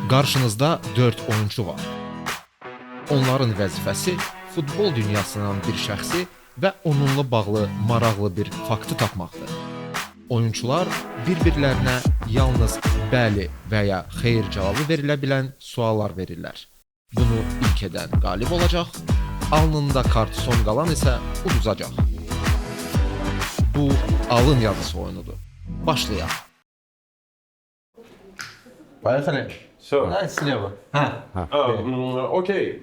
Qarşınızda 4 oyuncu var. Onların vəzifəsi futbol dünyasının bir şəxsi və onunla bağlı maraqlı bir faktı tapmaqdır. Oyunçular bir-birlərinə yalnız bəli və ya xeyr cavabı verilə bilən suallar verirlər. Bunu ilk edən qalib olacaq, alnında kart son qalan isə uduzacaq. Bu alın yazısı oyunudur. Başlayaq. Поехали. Все. Давай слева. Okey.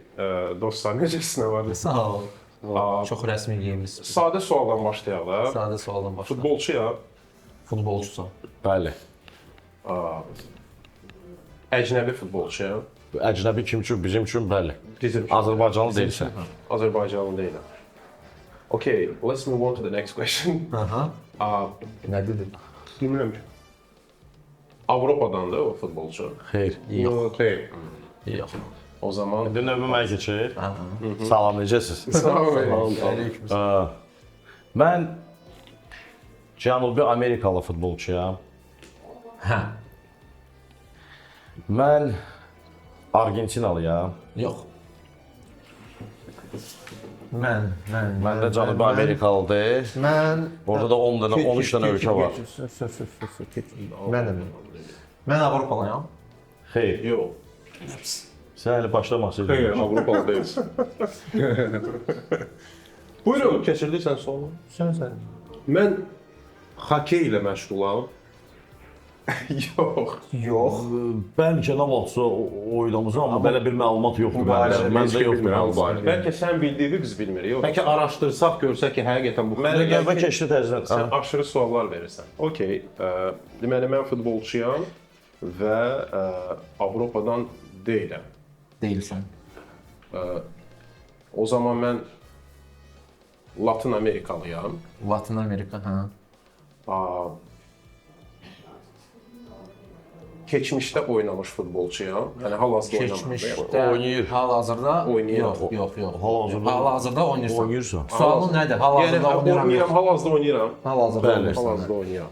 Dostlar, necəsinə var? Sağ ol. Çox rəsmi geyimiz. Sadə sualdan başlayaq da. Sadə sualdan başla. Futbolçuyam. Futbolçusan. Bəli. Əcnəbi futbolçuyam. Əcnəbi kim üçün? Bizim üçün bəli. Bizim Azərbaycanlı deyilsən. Azərbaycanlı deyiləm. Okay, let's move on to the next question. Aha. Nə dedin? Bilmirəm. Avropadan da o futbolçu. Xeyr. Yox. Xeyr. Yox. O zaman İndi növbə mənə keçir. Salam, necəsiz? sağ olun. Mən Cənubi Amerikalı futbolçuyam. Hə. Mən Argentinalıyam. Yox. Mən Məndə Cənubi Amerikalıdır. Mən Orada da 10 dənə, 13 dənə ölkə var. Mənəm. Mən Avropalıyam. Xeyr. Yox. Sən hələ başlamasıydın. Xeyr, Avropalı deyilsən. Buyurun, keçirdiysən sualı. Sən. Mən hokey ilə məşğulam. Yox. Yox. Bəlkə nə vaxtsa oynamışam, amma belə bir məlumat yoxdur məndə. Məndə yoxdur məlumat. Bəlkə sən bildiyini biz bilmirik. Yox. Bəlkə araşdırsaq görsək ki, həqiqətən bu Mənə Növbə keçdi təzədən. Sən aşırı suallar verirsən. Okey. Deməli mən futbolçuyam və Avropadan deyiləm. Deyilsən. O zaman mən Latın Amerikalıyam. Latin Amerika, hə. Keçmişdə oynamış futbolçuyam. Yəni hal-hazırda Keçmişdə Oynayır. hal-hazırda Oynayır. Yox. Hal-hazırda Hal-hazırda oynayırsan. oynayırsan. Sualın nədir? Hal-hazırda Yəni oynayıram. oynayıram, yox. hal-hazırda oynayıram. Hal-hazırda Bəli. oynayırsan. Hal-hazırda oynayıram.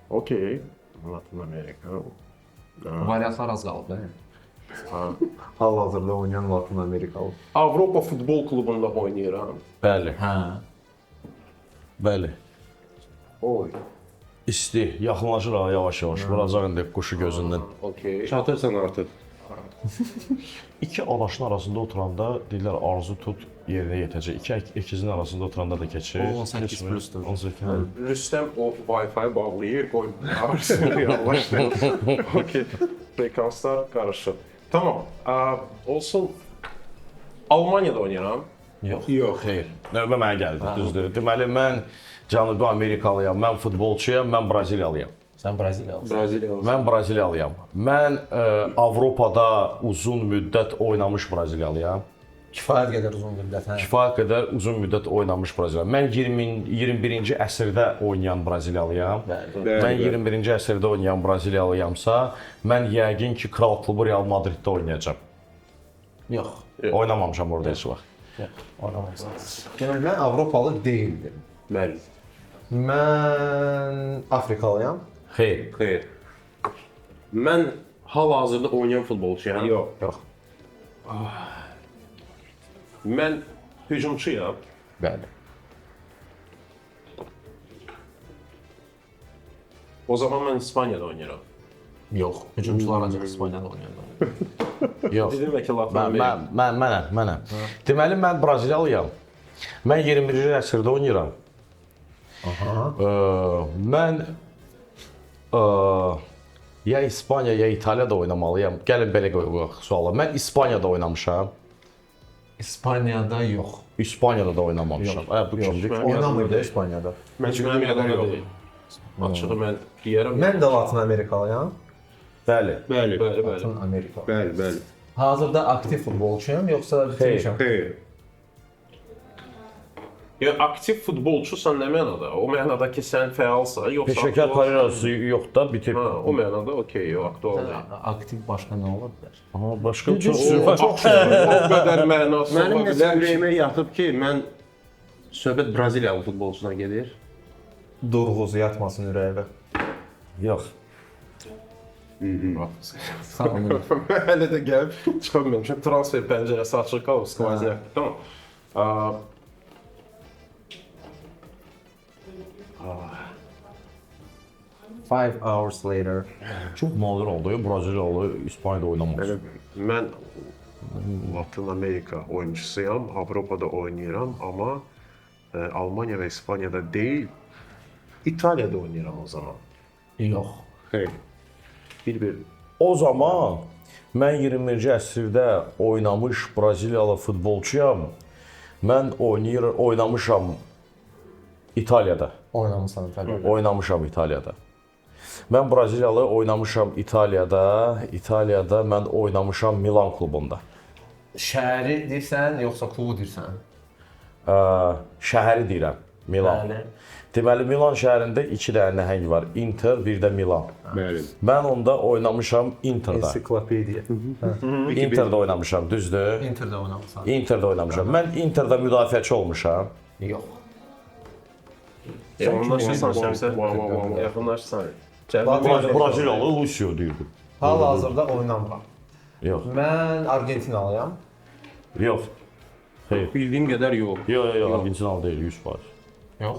Okey. Latın Amerika. Variantlar az qalıb, da. hal-hazırda oynayan Latin Amerikalı. Avropa Futbol Klubunda oynayıram. Bəli. Hə. Bəli. Oy. İsti, yaxınlaşır ha yavaş-yavaş. Vuracaq indi quşu gözündən. Okey. Çatırsan artıq. İki ağacın arasında oturanda deyirlər arzu tut yerinə yetəcək. İki əkizin arasında oturanda da keçir. 18 Keçmir. plusdur. 18. Rüstəm o Wi-Fi bağlayır, qoymur. Yavaşlayın. Okey. Frekanslar qarışır. Tamam. Olsun. Almaniyada oynayıram. Yox, xeyr. Növbə mənə gəldi, düzdür. Deməli, mən Cənubi Amerikalıyam, mən futbolçuyam, mən Braziliyalıyam. Sən Braziliyalısan. Braziliyalı. Mən Braziliyalıyam. Mən Avropada uzun müddət oynamış Braziliyalıyam. Kifayət qədər uzun müddət, hə. Kifayət qədər uzun müddət oynamış Braziliyalıyam. Mən 21-ci əsrdə oynayan Braziliyalıyam. Mən 21-ci əsrdə oynayan Braziliyalıyamsa, mən yəqin ki, Kral klubu Real Madriddə oynayacağam. Yox. Oynamamışam orada heç vaxt. Oynamamısan. Demək mən Avropalı deyildim. Bəli. Mən Afrikalıyam. Xeyr. Xeyr. Mən hal-hazırda oynayan futbolçuyam. Yox. Mən hücumçuyam. Bəli. O zaman mən İspaniyada oynayıram. Yox. Hücumçular ancaq İspaniyada oynayırlar. Yox. Dedim ki, Latın Amerika. Mənəm. Deməli, mən Braziliyalıyam. Mən 21-ci əsrdə oynayıram. Mən ya İspaniya, ya İtaliyada oynamalıyam. Gəlin belə qoyaq suala. Mən İspaniyada oynamışam. İspaniyada yox. İspaniyada da oynamamışam. Bu kimdir? Oynamırdı İspaniyada. Mən mənim yadımda deyil. Açığı mən deyərəm. Mən də Latin Amerikalıyam. Bəli. Bəli. Latin Amerika. Bəli. Hazırda aktiv futbolçuyam, yoxsa bitirmişəm? Xeyr. Ya aktiv futbolçusan nə mənada? O mənada ki, sən fəalsan, yoxsa Peşəkar aktual- karyerası yox da bitib. Ha, o mənada okey, o aktual deyil. Aktiv başqa nə ola bilər? Aha, başqa çox Çox şey. O qədər mənası Mənim ola nəsə bilər ki. ürəyimə yatıb ki, mən söhbət Braziliyalı futbolçudan gedir. Durğuzu yatmasın ürəyimə. Yox. Sağ olun. Hələ də gəlib çıxa bilməmişəm. Transfer pəncərəsi açıq qalıb, skvazyak. Tamam. 5 hours later. Çox nadir oldu ya, Braziliyalı İspaniyada oynamaq. Mən Latın Amerika oyunçusuyam, Avropada oynayıram, amma Almaniya və İspaniyada deyil, İtaliyada oynayıram o zaman. Yox. Xeyr. Bir. O zaman mən 20-ci əsrdə oynamış Braziliyalı futbolçuyam. Mən oynamışam İtaliyada. Oynamısan təbii. Oynamışam İtaliyada. Mən Braziliyalı oynamışam İtaliyada. İtaliyada mən oynamışam Milan klubunda. Şəhəri deyirsən, yoxsa klubu deyirsən? Şəhəri deyirəm, Milan. Bəli. Deməli Milan şəhərində 2 dənə nəhəng var. Inter, bir də Milan. Bəli. Mən onda oynamışam Interdə. Ensiklopediya. Interdə oynamışam, düzdür? Interdə oynamısan? Interdə oynamışam. Mən Interdə müdafiəçi olmuşam. Yox. Yaxınlaşırsan şəmsə. Yaxınlaşırsan. Braziliyalı Lucio deyirdi. Hal-hazırda oynamıram. Yox. Mən Argentinalıyam. Yox. Xeyr. Bildiyim qədər yox. Yox, Argentinal deyil, 100%. Yox.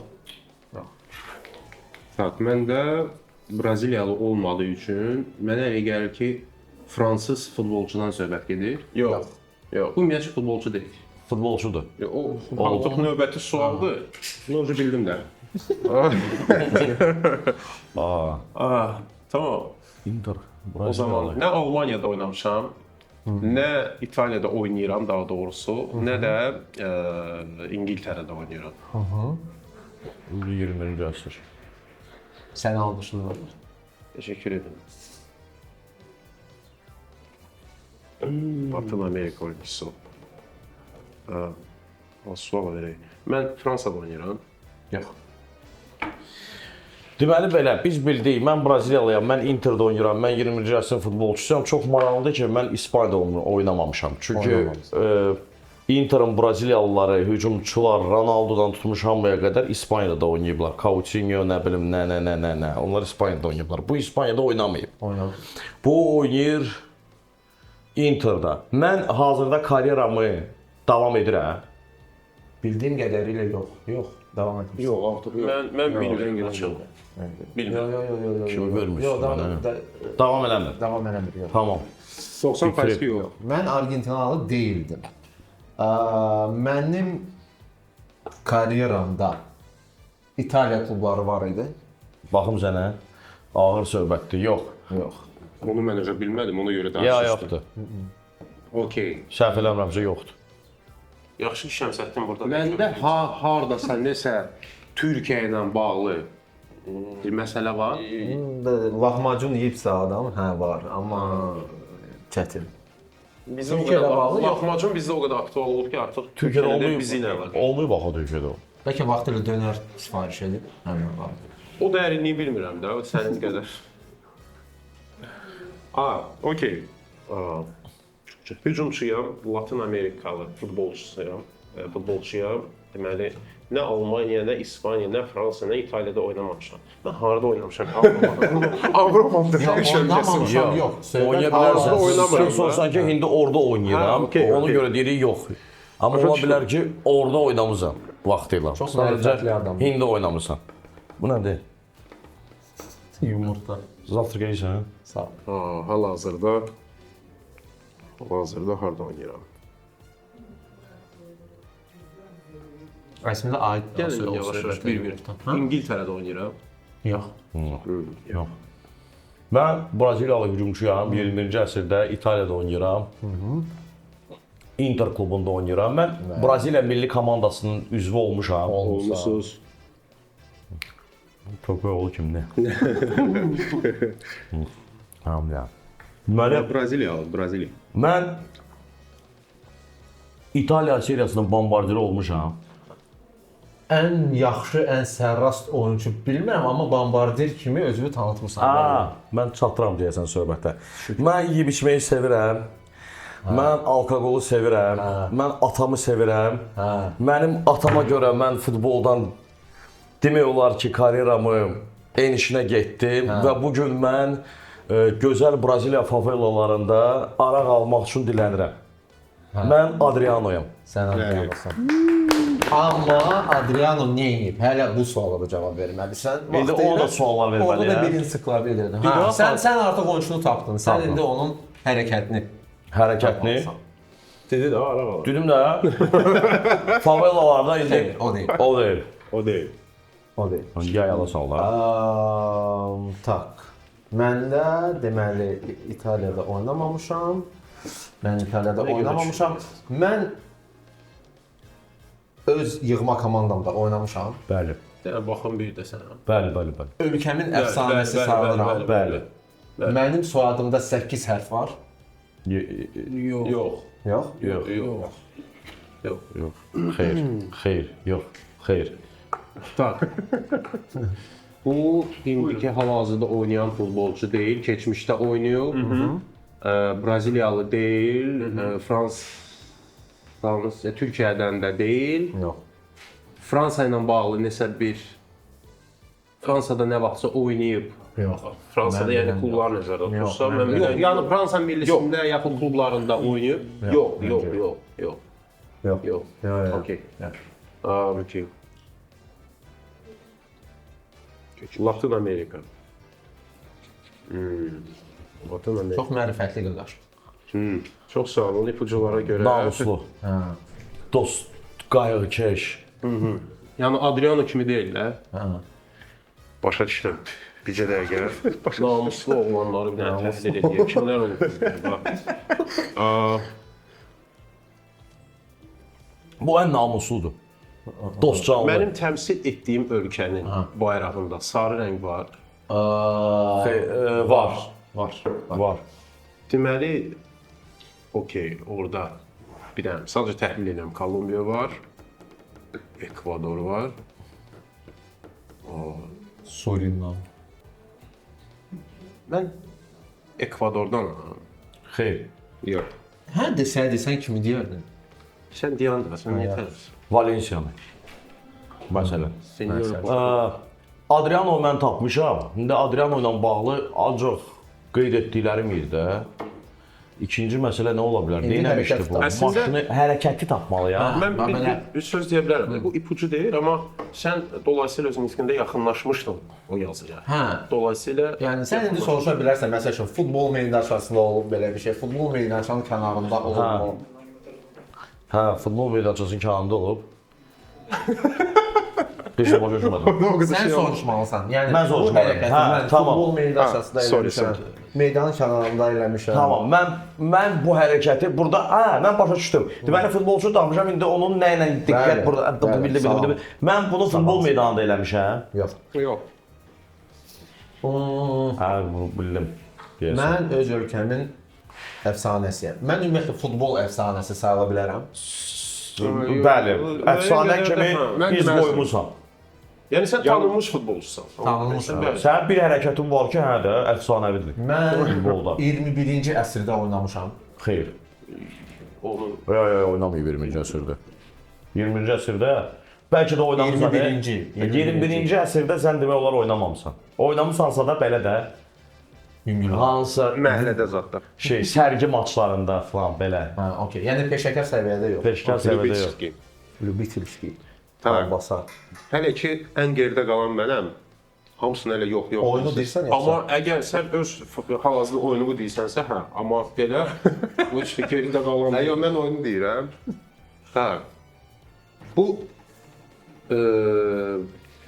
Tak, mən də Braziliyalı olmadığı üçün mənə elə gəlir ki, fransız futbolçudan söhbət gedir. Yox. Yox. Bu ümumiyyətlə futbolçu deyil. Futbolçudur. O artıq növbəti sualdır. Bunu önce bildim də. Tamam. Inter. O zaman nə Almaniyada oynamışam, nə İtaliyada oynayıram daha doğrusu, nə də İngiltərədə oynayıram. 20-ci əsr. Səni almışlar. Teşekkür ederim. Latın Amerika oyuncusu. Sual vereyim. Mən Fransada oynayıram. Yox. Deməli belə, biz bildik, mən Braziliyalıyam, mən Interdə oynayıram, mən 20-ci əsrin futbolçusuyam. Çox maraqlıdır ki, mən İspaniyada oynamamışam. Çünki Interin Braziliyalıları, hücumçular Ronaldodan tutmuş hamıya qədər İspaniyada oynayıblar. Coutinho, nə bilim, nə. Onlar İspaniyada oynayıblar. Bu İspaniyada oynamayıb. Bu oynayır Interdə. Mən hazırda karyeramı davam edirəm. Bildiyim qədərilə yox. Yox. Davam etmiş. Yox, artıq yox. Mən bilmirəm açıq. Bilmirəm. Yox. Kimi görmüşsün Yox, mənə? Davam eləmir. Davam eləmir, yox. Tamam. 90% yox. Mən Argentinalı deyildim. Mənim karyeramda İtaliya klubları var idi. Baxım sənə. Ağır söhbətdir. Yox. Yox. Bunu mən özə bilmədim, ona görə Ya, danışmışdım. yoxdur. Okey. Səhv eləmirəmsə yoxdur. Yaxşı ki, Şəmsəddin burada. Məndə hardasa nəsə Türkiyə ilə bağlı bir məsələ var. Lahmacun yeyibsə adam, hə var, amma çətin. Bizə o Türkiyədə bağlı qədər yox. lahmacun bizdə o qədər aktual oldu ki, artıq Türkiyədə Türkiyədə bizi ilə olmayıb. əlaqə. Olmayıb axı Türkiyədə o. Bəlkə vaxtilə dönər sifariş edib, həmin var. O dərinliyi bilmirəm də, o sənin qədər. Okey. Hücumçuyam, Latın Amerikalı futbolçuyam. Deməli, nə Almaniya, nə İspaniya, nə Fransa, nə İtaliyada oynamamışam. Mən harda oynamışam? Avropada Oynamamışam, yox. Oynaya Hal-hazırda bilərsən. oynamıram Sən sorsan ki, indi orada oynayıram. Ha, okey, Ona okey. görə deyirik yox. Amma ola bilər ki, orada oynamısan vaxtıyla. Çox mərifətli adam. Hindi oynamısan. Bu nədir? Yumurta. Zavtrak yeyirsən? Sağ ol. Hal-hazırda harda oynayıram? Əslində aid Gəlin yavaş-yavaş bir-bir. İngiltərədə oynayıram. Yox. Yox. Mən Braziliyalı hücumçuyam. 21-ci əsrdə İtaliyada oynayıram. Inter klubunda oynayıram. Mən Braziliya milli komandasının üzvü olmuşam. Olmusunuz. Köpəyoğlu kimdir? Tamam ya. Deməli, Braziliya. mən İtaliya seriyasının bombardiri olmuşam. Ən yaxşı, ən sərrast oyunçu bilmirəm, amma bombardir kimi özünü tanıtmısan. Mən çatıram deyəsən söhbətə. Mən yeyib içməyi sevirəm. Mən alkoqolu sevirəm. Mən atamı sevirəm. Mənim atama görə mən futboldan demək olar ki, karyeramı enişinə getdim və bu gün mən gözəl Braziliya favelalarında araq almaq üçün dilənirəm. Mən Adrianoyam. Sən Adrianosan. Amma Adriano nə edib? Hələ bu suala da cavab verməlisən. İndi ona da suallar verməliyəm. Onu da birinci sıkla bilirdim. Ha, sən artıq oyunçunu tapdın. Sən indi onun hərəkətini. Dedi də araq al. Dedim də favelalarda indi O deyil. o deyil. O deyil. O deyil. Yayala sallar. Tak. Mən də deməli İtaliyada oynamamışam. Mən öz yığma komandamda oynamışam. Bəli. Sən baxın bir də sən. Bəli. Ölkəmin əfsanəsi sayılıram. Bəli. Mənim soyadımda 8 hərf var. Yox. Yox. Yox. Xeyr, yox. Xeyr. Tak. Bu indiki hal-hazırda oynayan futbolçu deyil, keçmişdə oynayıb. Braziliyalı deyil, Türkiyədən də deyil. Yox. Fransa ilə bağlı nəsə bir Fransada nə vaxtsa oynayıb. Yox. Fransada yəni klublar nəzərdə tutsa, Yox, mən yox, yəni Fransa millisində yaxud klublarında oynayıb. Yox. Okay. Okay. Latin Amerika. Latin Amerika. Çox mərifətli qaqaş. Çox sağ olun ipuculara görə. Namuslu. Dost, qayğıkeş. Yəni Adriano kimi deyil də. Başa düşdüm. Bircə dəqiqə. Namuslu oğlanları bir dənə təhlil edir. Kimlər olur? Bu ən namusludur. Dost canlı. Mənim təmsil etdiyim ölkənin bayrağında sarı rəng var. Var. Deməli, okey, orada bir dənə sadəcə təhlil edirəm. Kolumbiya var, Ekvador var. Surinam. Mən Ekvadordanam. Xeyr. Yox. Hə desən kimi deyərdin. Sən deyən də, sən yetər. Valensiyanı. Məsələn. Senyor. Adriano mən tapmışam. İndi Adriano ilə bağlı ancaq qeyd etdiklərim yerdə. İkinci məsələ nə ola bilər? Neynəmişdi bu? Əslində Maşını hərəkəti tapmalıyam. Mən bir söz deyə bilərəm. Bu ipucu deyil, amma sən dolayısıyla özün içində yaxınlaşmışdın o yazıya. Hə. Dolayısıyla Yəni sən indi soruşa bilərsən, məsəl üçün futbol meydançasında olub belə bir şey, futbol meydançasının kənarında olub. Hə, futbol meydançasının kənarında olub. Heç nə başa düşmədim. Sən soruşmalısan. Yəni Mən soruşmalıyım. bu hərəkəti Hə, mən tamam. futbol meydançasında eləmişəm. Meydanın kənarında eləmişəm. Tamam, mən bu hərəkəti burada, mən başa düşdüm. Deməli futbolçu tapmışam, indi onun nə ilə diqqət burada bildi. Mən bunu futbol meydanında eləmişəm. Yox. Hə, bunu bildim. Mən öz ölkəmin əfsanəsiyəm. Mən ümumiyyətlə futbol əfsanəsi sayıla bilərəm. Bəli, əfsanə kimi iz qoymusan. Yəni sən tanınmış futbolçusan. Tanınmışam. Sənin bir hərəkətin var ki, hə də əfsanəvidir. Mən Futbolda. 21-ci əsrdə oynamışam. Xeyr. Onu Oynamayıb 20-ci əsrdə. 20-ci əsrdə bəlkə də oynamısan. 21-ci əsrdə sən demək olar oynamamısan. Oynamısansa da belə də hansısa məhəllədə zətdə. Sərgi maçlarında falan belə. Hə, okey. Yəni peşəkar səviyyədə yox. Peşəkar səviyyədə yox. Lübitelski. Tamam. Basa. Hələ ki ən geridə qalan mənəm. Hamısını elə yox. Oyunu deyirsən yoxsa? Amma əgər sən öz hal-hazırda oyunu deyirsənsə, hə. Amma belə bu işte geridə qalan. Hə, yox, mən oyunu deyirəm. Hə. Bu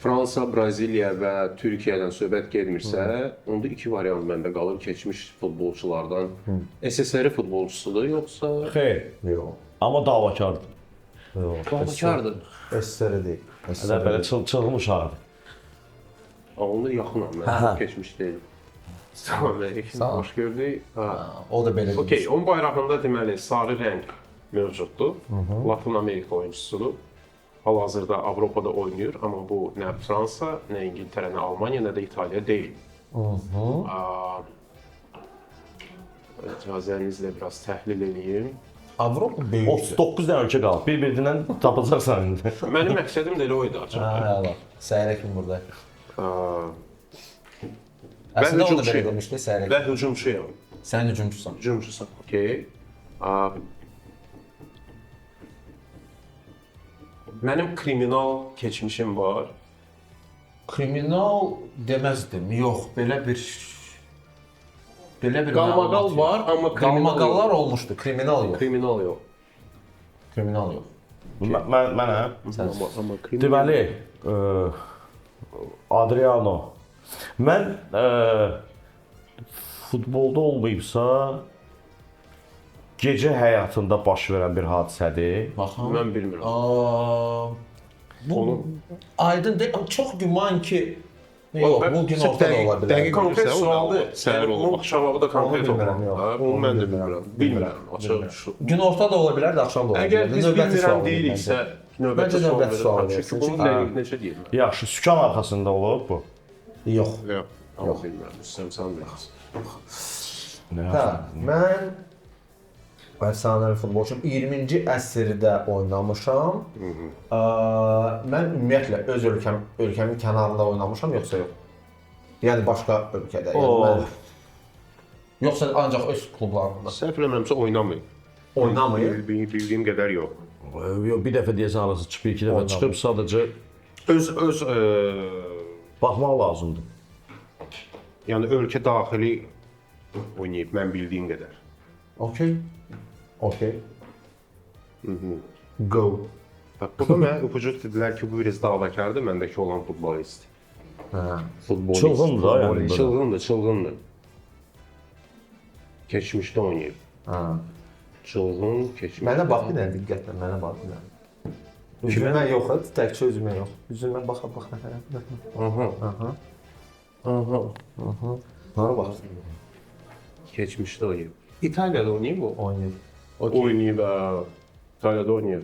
Fransa, Braziliya və Türkiyədən söhbət getmirsə, onda iki variant məndə qalır keçmiş futbolçulardan. SSR futbolçusudur yoxsa? Xeyr. Yox. Amma davakardır. Davakardır. SSR deyil. Hələ belə çılğın uşaqdır. Onda yaxınam mən, keçmiş deyil. Salam əleykum, xoş gördük. O da belə. Okey, onun bayrağında deməli sarı rəng mövcuddur. Latin Amerika oyunçusudur. Hal-hazırda Avropada oynayır, amma bu nə Fransa, nə İngiltərə, nə Almaniya, nə də İtaliya deyil. İcazənizlə biraz təhlil edeyim. Avropa böyükdür. 39 dənə ölkə qalıb. Bir-birindən tapacaqsan indi. Mənim məqsədim də elə o idi açıqca. Hə, səhərə kimi buradayıq. Əslində o da belə hücumçuyum. demişdi səhərə. Və hücumçuyam. Sən hücumçusan. Hücumçusan. Okey. Mənim kriminal keçmişim var. Kriminal deməzdim. Yox, belə bir Qalmaqal məlumat var, yox. amma kriminal Qalmaqallar yox. olmuşdu, kriminal yox. Kriminal yox. Kriminal yox. Mənəm. Amma kriminal. Deməli, Adriano. Mən futbolda olmayıbsa gecə həyatında baş verən bir hadisədir. Baxın. Mən bilmirəm. Bu aydın deyil, amma çox güman ki yox, bu gün orta da ola bilər. Dəqiq konkret Bilirsən, sualdır. səhər olur. Bunun cavabı da konkret Onu bilmirəm, olmalı. yox. Ha, Onu mən də bilmirəm. Bilmirəm. Açıq şu. Gün orta da ola bilər, də axşam da ola bilər. Əgər biz Növbəti bilmirəm sual deyiriksə, məncə. növbəti Məncə sual növbəti sual verirəm. versin. Çünki bunu dəqiq necə deyirəm? Yaxşı, sükan arxasında olub bu. Yox. Yox. Yox, bilmirəm. Sən bilirsən. Hə, mən əfsanəvi futbolçuyum. 20-ci əsrdə oynamışam. Mən ümumiyyətlə öz ölkəmin kənarında oynamışam, yoxsa yox? Yəni başqa ölkədə. Yoxsa ancaq öz klublarında. Səhv eləmirəmsə oynamayıb. Oynamayıb. Bildiyim qədər yox. Yox, bir dəfə deyəsən arası çıxıb, iki dəfə çıxıb, sadəcə Öz baxmaq lazımdır. yəni ölkə daxili oynayıb mən bildiyim qədər. Okey. Okey. Go. Bax, burada mənə ipucu dedilər ki, bu biraz davakardır, məndəki olan futbolist. Hə. Futbolist. Çılğındır da yəni. Çılğındır. Keçmişdə oynayıb. Hə. Çılğın, keçmiş. Mənə bax bir dənə diqqətlə, mənə bax bir dənə. Üzümə yox, təkcə üzümə yox. Üzümə baxa. Aha. Hara bax. Keçmişdə oynayıb. İtaliyada oynayıb o. Oynayır. Oynayıb, İtaliyada oynayıb.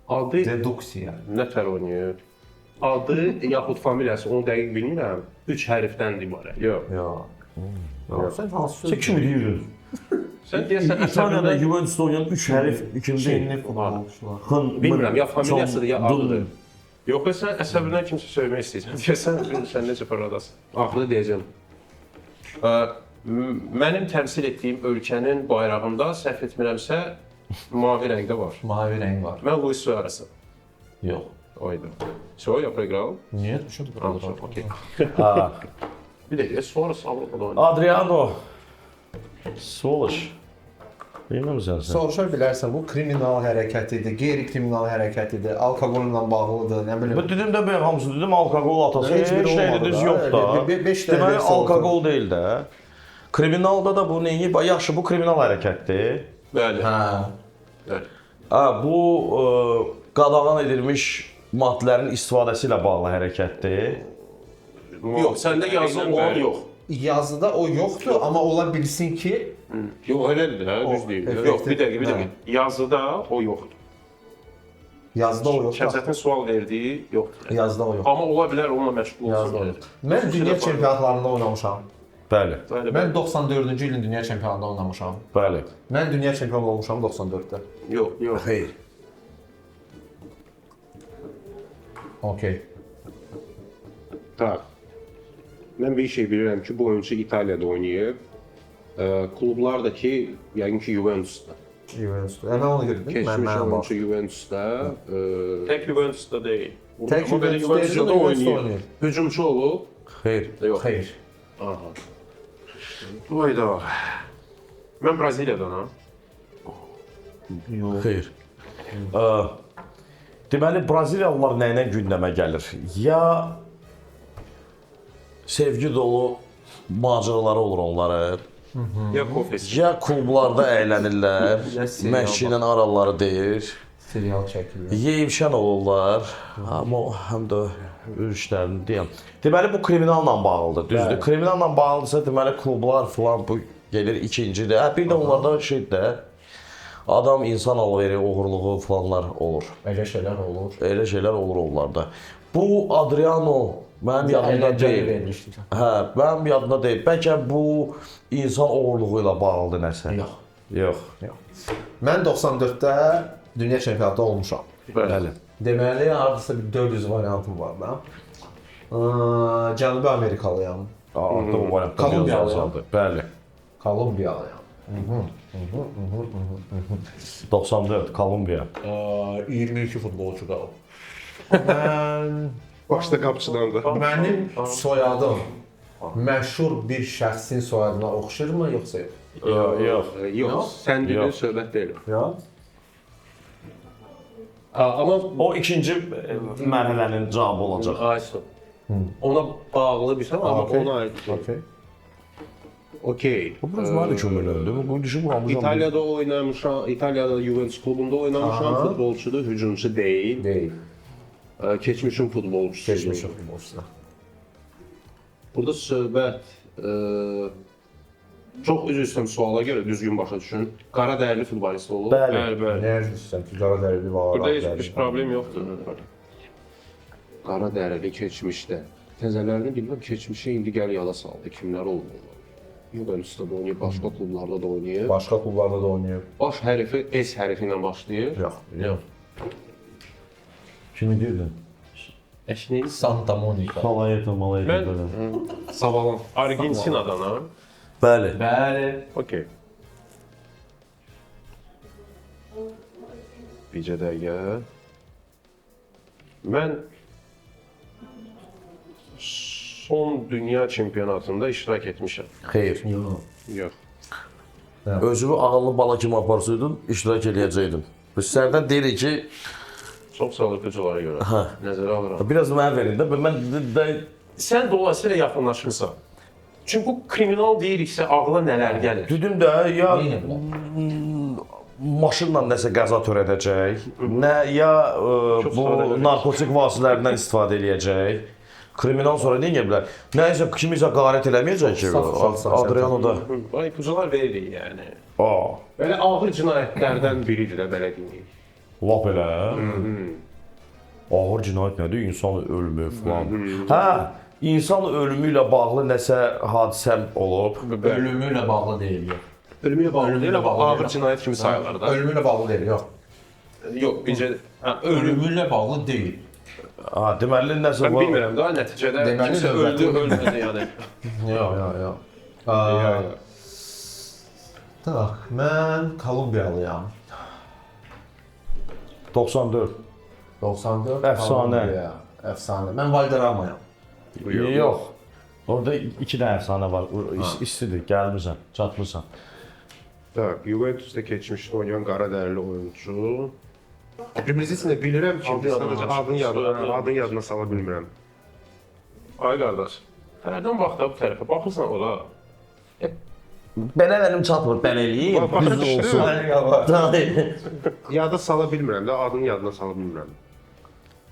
Adı Deduksiya. nətər oynayıb? Adı yaxud familiyası onu dəqiq bilmirəm. 3 hərfdən ibarət. Yox. Yox. Sən hansı söz? Sən kimi deyirdin? Sən deyəsən İtaliyada əsəbində Juventusda oynayan 3 hərf ikinci. Çinli futbolçular. bilmirəm ya familiyasıdır ya adıdır. Yox, sən əsəbindən kimsə söyləmək istəyirsən. Deyəsən sən necə paradasan. Axırda deyəcəm. Mənim təmsil etdiyim ölkənin bayrağında səhv etmirəmsə mavi rəngdə var. Mavi rəng var. Mən Luis Suarez'im. Yox. Oydu. Все, я проиграл. Niyə düşüb burada? Okey. Ha. Bir də Suarez Avrupa'da oynadı. Adriano. Swolish. Bilmirsən sən. Soruşa bilərsən, bu kriminal hərəkətidir, qeyri-kriminal hərəkətidir, alkoqolla bağlıdır, nə bilim. Bu dedim də mən hamısı dedim alkoqol atası. Heç biri Heç nə olmadı dediniz da. yox da. Beş dənə Deməli versə alkoqol deyil də. Kriminalda da bu neyi? Yaxşı, bu kriminal hərəkətdir. Bəli. Hə. Bəli. Bu qadağan edilmiş maddələrin istifadəsi ilə bağlı hərəkətdir. Yox, səndə yazılı olan yox. Yazıda o yoxdur, amma ola bilsin ki, Yox, elədir də, düz deyil. effektiv. Yox, bir dəqiqə. Yazıda o yoxdur. yazıda o yoxdur. Kəmsətin sual verdiyi yoxdur. Yazıda o yoxdur. Amma ola bilər onunla məşğul Yazıda o olsun. yoxdur. Mən dünya çempionatlarında oynamışam. Bəli, Bəli, Mən 94-cü ilin dünya çempionatında oynamışam. bəli. Mən dünya çempionu olmuşam 94-də. Yox, yox. Xeyr. Okey. Tak. Mən bir şey bilirəm ki, bu oyunçu İtaliyada oynayıb. Klublardakı, yəqin ki, Juventusda. Juventusda. Mən onu girdim. Keçmiş Mən oyunçu Juventusda. Tək Juventusda deyil. Tək Amma belə Juventusda deyil, Juventusda da Juventusda oynayır. oynayır. Hücumçu olub. Xeyr. Yox. Xeyr. Aha. Oyda. Mən Braziliyadanam. Xeyr. Deməli Braziliyalılar nə ilə gündəmə gəlir? Ya sevgi dolu macəraları olur onların, Ya kofesi. ya klublarda əylənirlər, Ya serial məşqi ilə araları deyir, Serial çəkilir. yeyişən olurlar, amma həm də öz işlərini deyəm. Deməli bu kriminalla bağlıdır, düzdür? Bəli. Kriminalla bağlıdırsa deməli klublar falan bu gəlir ikincidə. Bir də onlarda şeydir də, adam insan alveri, uğurluğu falanlar olur. Elə şeylər olur. Elə şeylər olur onlarda. Bu Adriano mənim yadımda deyil. Hə, mənim yadımda deyil. Bəlkə bu insan uğurluğu ilə bağlıdır nəsə. Yox. Yox. Mən 94-də dünya çempionatında olmuşam. Bəli. Deməli, hardasa bir 400 variantım var da. Cənubi Amerikalıyam. Artıq o variantda Kolumbiyalı. biraz azaldı. Bəli. Kolumbiyalıyam. 94 Kolumbiya. 22 futbolçu qalıb. Mən Başda qapıçıdandır. Mənim soyadım məşhur bir şəxsin soyadına oxşurmu yoxsa yox? Yox. Yox, sən dedin Yox. söhbət deyil. Yox. Amma O ikinci mərhələnin cavabı olacaq. Aysun. Ona bağlı bir şey amma Okey. ona aid deyil. Okay. Okey. Bu biraz mənə kömürləndi. Bu düşün qalmışam. İtaliyada oynamışam, İtaliyada Juventus klubunda oynamışam, Aha. futbolçudur, hücumçu deyil. Deyil. Keçmişin futbolçusu. Keçmişim futbolçusu. Burada söhbət çox üzr istəyirəm suala görə düzgün başa düşün. Qara dəyərli futbolist olub. Bəli. Nəyə düşünürsən ki, qara dərili var? Burada ağ heç dərili bir var. problem yoxdur. Qara dərili keçmişdə. Təzələrini bilməm, keçmişə indi gəl yada saldı. Kimlər oldu? Juventusda da oynayıb, başqa klublarda da oynayıb. Başqa klublarda da oynayıb. Baş hərfi S hərfi ilə başlayır. Yox. Yox. Kimi deyirdin? Əşneyiz. Santa Monica. Malayeta, Malayeta Mən belə. Savalan. Argentinadan ha. Bəli. Bəli. Okey. Bircə dəqiqə. Mən son dünya çempionatında iştirak etmişəm. Xeyr. Yox. Özünü ağıllı bala kimi aparsaydın, iştirak eləyəcəydin. Biz sərdən deyirik ki, Çox sağlıqlıcılara görə Hə. nəzərə alıram. biraz mənə verin də, mən də Sən dolayısıyla yaxınlaşırsan. Çünki bu kriminal deyiriksə ağla nələr gəlir? dedim də ya Neynə bilər? maşınla nəsə qəza törədəcək, nə ya Çox bu sadə bir narkotik vasitələrindən istifadə eləyəcək. Kriminal sonra nə edə bilər? Nəyisə kimisə qarət eləməyəcək ki, Adriano da. Bu ipucular veririk yəni. Aa, Belə ağır cinayətlərdən biridir də belə deyək. lap elə. Ağır cinayət nədir? İnsan ölümü falan. Hə, insan ölümü ilə bağlı nəsə hadisə olub. Ölümü ilə bağlı deyil, yox. Ölümüyə bağlı deyil, amma ağır deyil. cinayət kimi sayılır da. Ölümü ilə bağlı deyil, yox. Yox, bircə ölüm. Ölümü ilə bağlı deyil. Ha, deməli nəsə Mən var. bilmirəm də nəticədə Deməli, kimsə dövlətin- öldü, ölmədi yəni. Yox. Tak, mən Kolumbiyalıyam. 94. 94. Əfsanə. Kolumbiya. Əfsanə. Mən Valderama'yam. Yox. Orada iki dənə əfsanə var. İstidir, gəlmirsən, çatmırsan. Tak, Juventusda keçmişdə oynayan qara dərili oyunçu. Priblizinə bilirəm ki, sadəcə adını yadına sala bilmirəm. Ay qardaş, hərdən vaxt da bu tərəfə baxırsan ora. Belə mənim çatmır, mən eləyim. Başa Düz düşdüm. olsun. Yada sala bilmirəm də, adını yadına sala bilmirəm.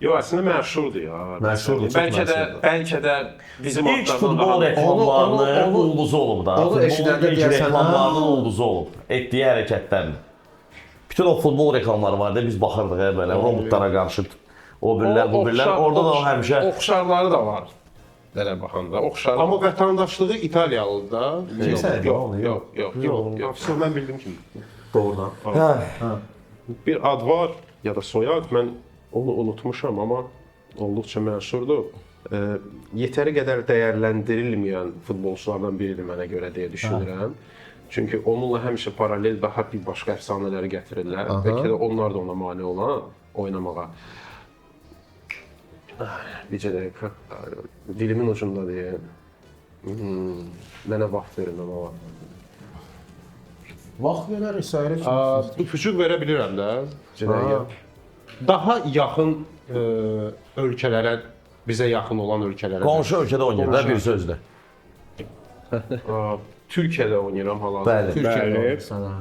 Yox, əslində məşhurdur ya. Məşhurdur, çox məşhurdur. Bəlkə də bizim İlk adlardan futbol daha- reklamlarının onu- ulduzu olub da. onu Futbolun eşidəndə ilk deyəsən, reklamlarının ha. ulduzu olub. Etdiyi hərəkətdən. Bütün o futbol reklamları var da biz baxırdıq belə robotlara qarşı o birlər, bu birlər. Orada da həmişə oxşarları da var. Dələ baxanda oxşar. Amma vətəndaşlığı İtaliyalıdır da. Kimsə Yox, yox. Mən bildim ki. Doğrudan. hə, Bir ad var ya da soyad, mən onu unutmuşam, amma olduqca məşhurdur. Yetəri qədər dəyərləndirilməyən futbolçulardan biridir mənə görə deyə düşünürəm. Çünki onunla həmişə paralel daha bir başqa əfsanələri gətirirlər. Bəlkə də onlar da ona mane olan oynamağa. Bircə dəqiqə. Dilimin ucunda deyim. Mənə vaxt verin amma. Vaxt verərik, sayırıq. İpucu verə bilirəm də. Bircə dəqiqə. Daha yaxın ölkələrə, bizə yaxın olan ölkələrə. qonşu ölkədə oynayır da bir sözlə. Türkiyədə oynayıram hal-hazırda. Bəli. Türkiyədə sənə.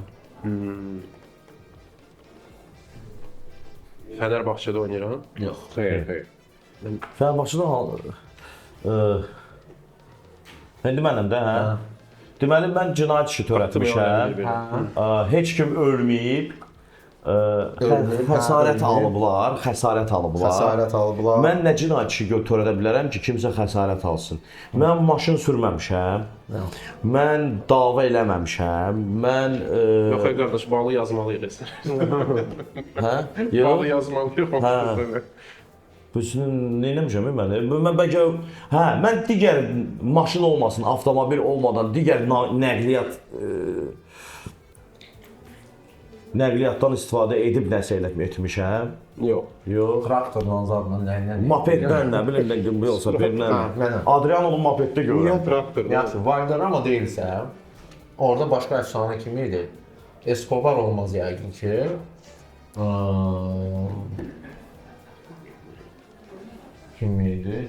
Fənərbağçədə oynayıram. Yox. Xeyr. Fərbağçıda indi mənəm də, hə? Deməli mən cinayət işi törətmişəm. Heç kim ölməyib. Xəsarət alıblar, xəsarət alıblar. Xəsarət alıblar. Mən nə cinayət işi törədə bilərəm ki, kimsə xəsarət alsın. Mən maşın sürməmişəm. Mən dava eləməmişəm. Mən Yox, qardaş, balı yazmalıyıq. hə? Balı yazmalıyıq. Hə. Bunu nə etmişəm mən? Mən bəlkə mən digər maşın olmasın, avtomobil olmadan digər nəqliyyatdan istifadə edib nəsə etmişəm. Yox. Yox. Traktordan zadla nə? Mopeddən nə bilim bu olsa mənəm. Adrianoğlu mopeddə Niyə görürəm. traktor? Yaxşı, Valderrama deyilsə, orada başqa əfsanə kim idi? Escobar olmaz yəqin ki. Kim idi?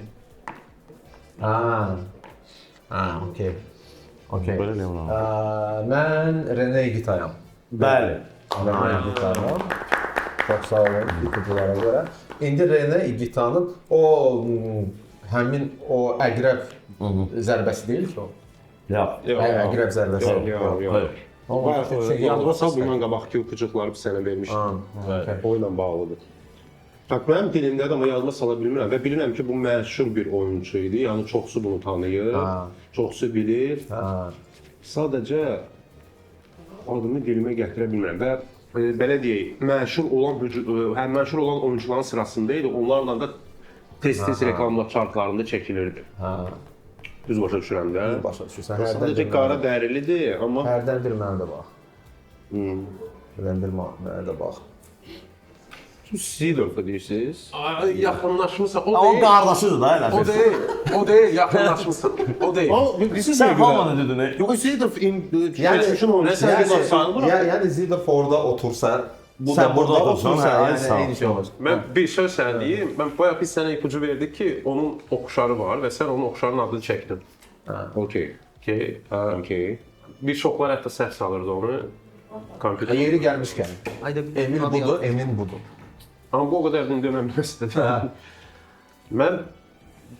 Okey. Okey. Belə nə olar? Mən René Higuitayam. Bəli. René Higuitayam. Çox sağ olun ipuculara görə. İndi René Higuitayanın həmin o əqrəb zərbəsi deyil ki o. Yox. Əqrəb zərbəsi. Yox. Yadına sal bundan qabaqki ipucuqları sənə vermişdim. Oyla bağlıdır. Bax, mənim dilimdə də amma yadıma sala bilmirəm və bilirəm ki, bu məşhur bir oyunçu idi. Yəni çoxsu bunu tanıyır, çoxsu bilir. Sadəcə adını dilimə gətirə bilmirəm və belə deyək, məşhur olan oyuncuların sırasında idi. Onlarla da tez-tez reklamlar çarklarında çəkilirdi. Düz başa düşürəm də. Başa düşürsən. Sadəcə qara dərilidir, amma Hərdən bir mənə də bax. Hərdən bir mənə də bax. Sidorf deyirsiniz. Yaxınlaşmısan. O qardaşıdır da elə. O deyil, yaxınlaşmısan. O deyil. Sən hamını dedin. Yox, Sidorf keçmişin oyuncusu. Yəni Zidov orada otursa, Sən burada otursan, yəni eyni şey olur. Mən bir söz sənə deyim. Mən bayaq biz sənə ipucu verdik ki, onun oxşarı var və sən onun oxşarının adını çəkdin. Okey. Okey. Bir çoxlar hətta səhv salırdı onu. Kompüter. Yeri gəlmişkən. Emin budur. Amma bu o qədər deməməsi. Mən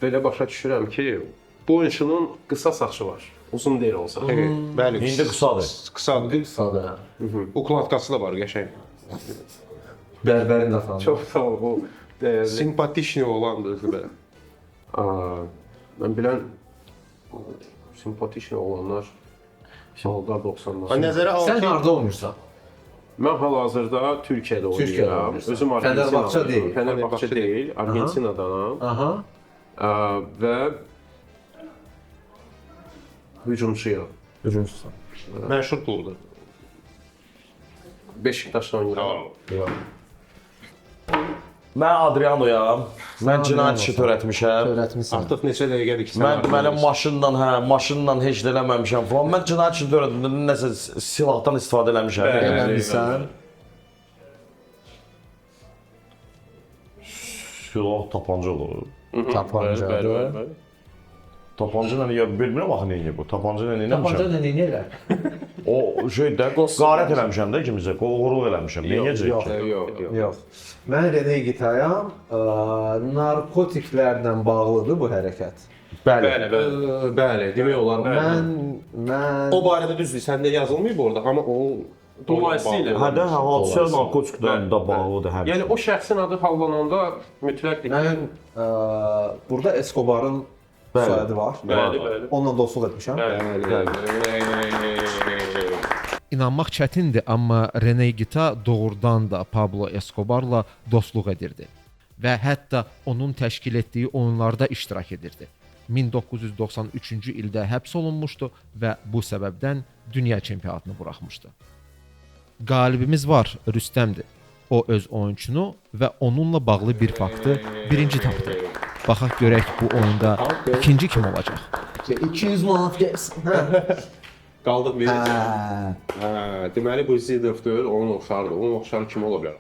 belə başa düşürəm ki, bu oyunçunun qısa saçı var. Uzun deyil olsa. Bəli. İndi qısadır. Qısadır. Sada. Ukladkası da var qəşəng. Bərbərin də falan. Çox sağ ol. Bu Simpatичный olandır belə. mən bilən simpatik olanlar Saldar 90-lar. Nəzərə al Sən ki, harda olmuşsan? Mən hal-hazırda Türkiyədə Türkiyədə oynayıram. oynayırsan. Özüm Fenerbahçe deyil. Fenerbahçe deyil, Argentinadanam. Aha. Və hücumçuyam. Hücumçusan. məşhur klubdur. Beşiktaşda oynayıram. Mən Adrianoyam. Mən cinayət işi törətmişəm. Öyrətmisən. Artıq neçə dəqiqədir ki, Mən deməli maşınla heç də eləməmişəm falan. Mən cinayət işi törətdim, nəsə silahdan istifadə eləmişəm. Eləmirsən. Silah tapanca olur. Tapancadır. Tapanca ilə bilmirəm axı nə bu. Tapanca ilə nə Tapanca eləmişəm? nə elər? O şeydə qarət eləmişəm də ikimizə, qoğurluq eləmişəm. Nə edəcək ki? Yox. Mən René Higuitayam, narkotiklərlə bağlıdır bu hərəkət. Bəli. Bəli, demək olar. Mən O barədə düzdür, səndə yazılmayıb orada, amma o Dolayısıyla. Hə də hadisə narkotiklə də bağlıdır həmin. Yəni o şəxsin adı hallananda mütləq mən burada Escobarın soyadı var. Bəli. Onunla dostluq etmişəm. İnanmaq çətindir, amma René Higuita doğrudan da Pablo Escobarla dostluq edirdi və hətta onun təşkil etdiyi oyunlarda iştirak edirdi. 1993-cü ildə həbs olunmuşdu və bu səbəbdən dünya çempionatını buraxmışdı. Qalibimiz var, Rüstəmdir. O öz oyunçunu və onunla bağlı bir faktı birinci tapdı. Baxaq görək bu oyunda ikinci kim olacaq. 200 manat gəlsin. qaldıq bir. Deməli bu Zidovdur, onun oxşardır. Onun oxşarı kim ola bilər?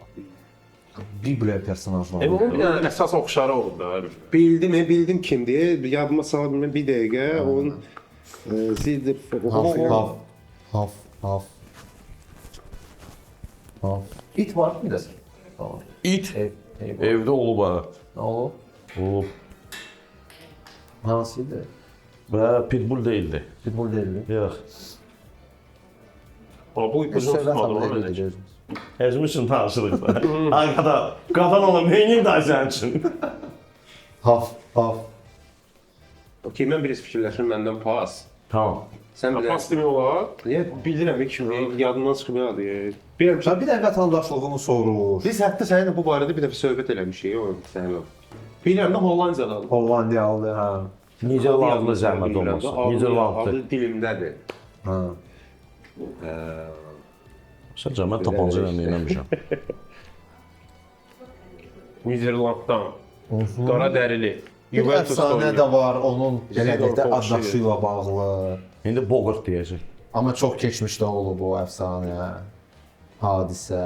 Bibliya personajları. Onun bir dənə əsas oxşarı oldu da. Bildim kimdir. Yadıma sala bilməm bir dəqiqə. Onun Zidov Haf. İt var mı da? İt Ev. evdə olub ha. Nə olub? Olub. Hansıydı? Və pitbull deyildi. Futbol deyildi. Yox. Bu ipucunu tutmadım ama mən. Özüm üçün tanışırıq da. Arkada qatan olan neyini də sənin üçün? Haf. Okey, mən biraz fikirləşim, məndən pas. Tamam. Sən Pas bilərsən. demək olar. Bilirəm kimi, yadımdan çıxıb yadı. Bir Sən bir də vətəndaşlığını sorur. Biz hətta səninlə bu barədə bir dəfə söhbət eləmişik o səninlə. Bilirəm də Hollandiyadan. Hollandiyalı, hə. Niderlandlı zəhmət olmasa. Niderlandlı. Adı dilimdədir. Hə. Səncə mən tapanca ilə neynəmişəm? Niderlanddan. Qara dərili. Bir Juventusda əfsanə oynayır. də var onun belə deyək də Zidane addaşı ilə bağlı. İndi Bogart deyəcək. Amma çox keçmişdə olub o əfsanə, hadisə.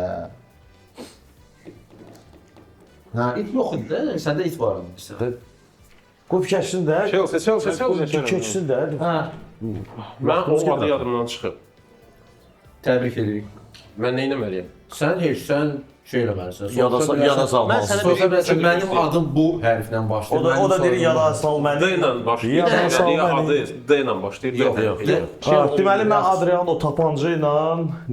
Hə, it yox idi də, səndə it var idi. Qoy keçsin də. Chelsea. Keçsin də. Hə, Mən o adı yadımdan çıxıb. təbrik edirik. Mən nə etməliyəm? Sən heç sən şey eləməlisən. Yada salmalısın. Soruşa bilərsən, mənim adım bu hərflə başlayır. O da deyir yada sal D məni. ilə başlayır. Yada sal Adı məni. D ilə başlayır. Yox. Deməli mən Adriano tapanca ilə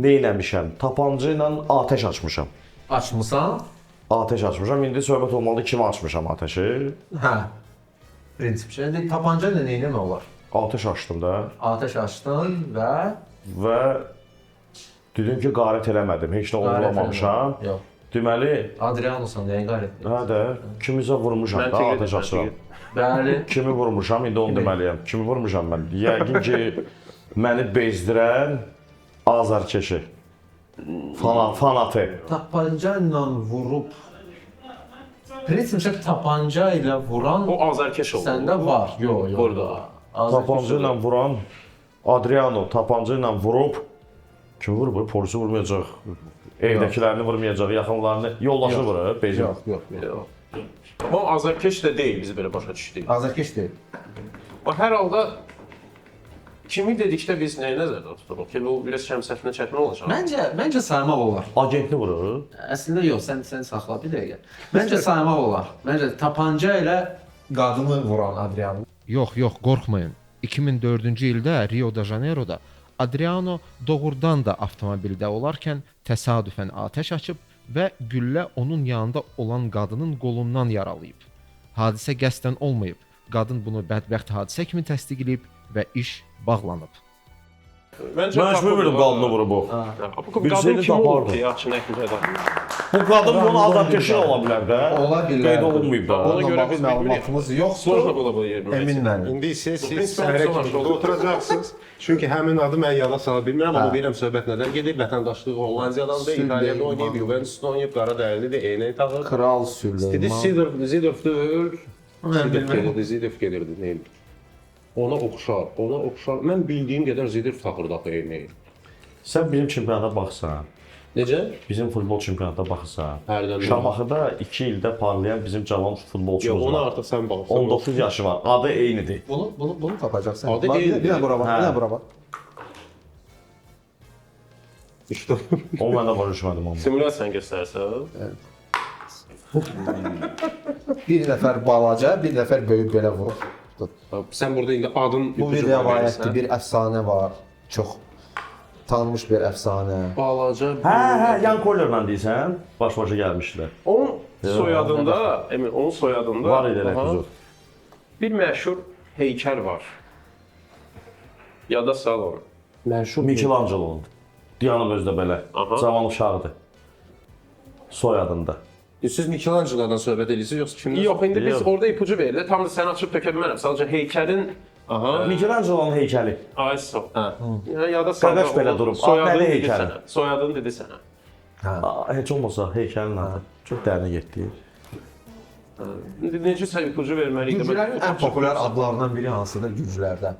nə eləmişəm? Tapanca ilə atəş açmışam. Açmısan? Atəş açmışam. İndi söhbət olmalıdır kimi açmışam atəşi. Hə. Prinsip. İndi tapanca ilə nə etmək olar? Atəş açdım da Atəş açdın və dedim ki, qarət eləmədim. Heç nə olmamışam. Yox. Deməli, Adrianosan, nəyə qarət? hə də kimizə vurmuşam da atəş açıram. Bəli. Kimi vurmuşam, indi onu deməliyəm. Kimi vurmuşam mən? Yəqin ki, məni bezdirən azarkeşi. Fanatı. Tapanca ilə vurub prinsip tapanca ilə vuran O azarkeş oldu. səndə var. Yox, yox. Burada. Tapanca ilə vuran Adriano tapanca ilə vurub kim vurub? Polisi vurmayacaq. Evdəkilərini vurmayacaq, yaxınlarını, yoldaşı vurub, bezir. Yox. O azarkeş də deyil, biz belə başa düşdük. Azərkeş deyil. O hər halda kimi dedikdə biz nəyi nəzərdə tuturuq ki, bu biraz şəmsəfinə çətin olacaq. Məncə saymaq olar. Agentini vurub. Əslində yox, sən saxla bir dəqiqə. Məncə saymaq olar. Məncə tapanca ilə qadını vuran Adriano. Yox, qorxmayın. 2004-cü ildə Rio de Janeiro'da Adriano doğrudan da avtomobildə olarkən təsadüfən atəş açıb və güllə onun yanında olan qadının qolundan yaralayıb. Hadisə qəsdən olmayıb. Qadın bunu bədbəxt hadisə kimi təsdiqləyib və iş bağlanıb. Mən heç bilmirdim qadını vurub o. Bu qadın kim olur ki, yaxşı nəticədə? Bu qadın bunun azarkeşi ola bilər də. Ola bilər. Qeyd olunmayıb da. Ona görə biz məlumatımız yoxdur. Sложно было бы yerine. Emin mənim. İndi isə siz prinsip səhərə sonra kimi oldu. oturacaqsınız. Çünki həmin adı mən yada sala bilmirəm, amma bilirəm söhbət nədən gedir. Vətəndaşlığı Hollandiyadandır, İtaliyada oynayıb, Juventusda oynayıb, qara dərilidir, eynək taxır. Kral Dedi Süleyman. Zidorf deyil. Mən bilmirəm. Zidorf gelirdi, neyim? Ona oxşar. Mən bildiyim qədər Zidorf taxırdı axı eynəyi. Sən bizim çempionata baxsan, Necə? bizim futbol çempionata baxsan, Hərdən Şamaxıda 2 ildə parlayan bizim cavan futbolçumuz Yox, ona var. artıq sən baxsan. 19 yaşı var. Adı eynidir. Bunu tapacaqsan. Adı Bax, deyil. Bir də bura bax, Hə. bir də bura bax. İşte. O mənə barışmadım amma. Simulyasiyanı göstərsən. Bir nəfər balaca, bir nəfər böyük belə vurub. Sən burada indi adın Bu bir rəvayətdir, bir əfsanə var. Çox tanınmış bir əfsanə. Balaca. Hə, Yan Kollerlə deyirsən, baş-başa gəlmişdilər. Onun soyadında, Emin, onun soyadında Var idi elə aha, epizod. bir məşhur heykəl var. Yada sal onu. məşhur Michelangelo. Diyanım özdə belə. Aha. Cavan uşaqdır. Soyadında. Siz Michelangelo'dan söhbət edirsiniz yoxsa kimdən? Yox, indi biz Yox. orada ipucu verildi. Tam da sən açıb tökə bilmərəm. Sadəcə heykəlin Michelangelo'nun heykəli. ay sağ. Hə. Yəni yada sal. Qaqaş belə durub. Soyadını Adını dedi heykəli. sənə. Soyadını dedi sənə. Heç olmasa heykəlin adı. Çox dərinə getdi. İndi necə sən ipucu verməliydim? Gürcülərin ən populyar adlarından biri hansıdır gürcülərdə?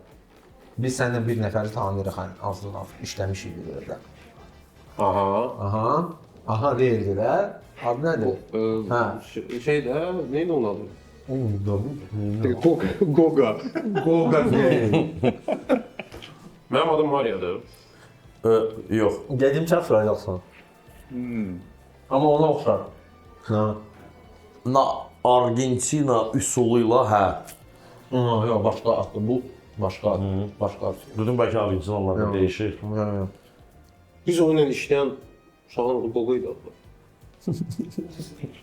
Biz səndən bir nəfəri tanıyırıq, hani hansıdan işləmişik burada. Aha. Aha deyildilər. Adı nədir? Hə. Şey də, neydi onun adı? Goga. Goga deyil. Mənim adım Mariyadır. Yox. Dedim çatdıracaqsan. Amma ona oxşar. Hə. Argentina üsulu ilə hə. Yox, başqa addır bu. Başqa adı. Başqa adı. Dedim bəlkə Argentinalılar dəyişir. Yox. Biz onunla işləyən uşağın adı Goga idi.